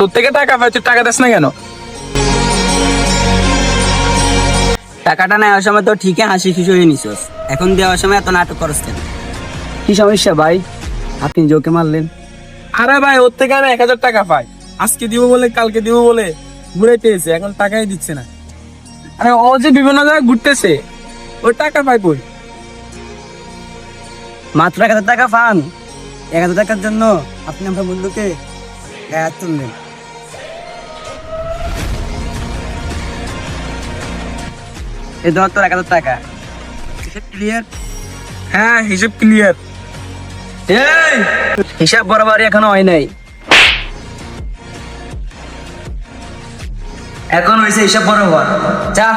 তোর থেকে টাকা পাই, তুই টাকা দিস না কেন? টাকাটা নেওয়ার সময় তো ঠিকই হাসি খুশি হয়ে নিছিস, এখন দেওয়ার সময় এত নাটক করস কেন? কি সমস্যা ভাই, আপনি জোকে মারলেন? আরে ভাই, ওর থেকে আমি 1,000 টাকা পাই, আজকে দিব বলে কালকে দিব বলে ঘুরে পেয়েছে, এখন টাকাই দিচ্ছে না। আরে ও যে বিভিন্ন জায়গায় ঘুরতেছে, ওর টাকা পাই কই? মাত্র 1,000 টাকা পান, 1,000 টাকার জন্য আপনি আমার বন্ধুকে গায়ে হাত তুললেন। এই ধর তোর 1,000 টাকা, ক্লিয়ার? হ্যাঁ, হিসেব ক্লিয়ার। এই হিসাব বরাবর এখনো হয় নাই, এখন হয়েছে হিসাব বরাবর। যা।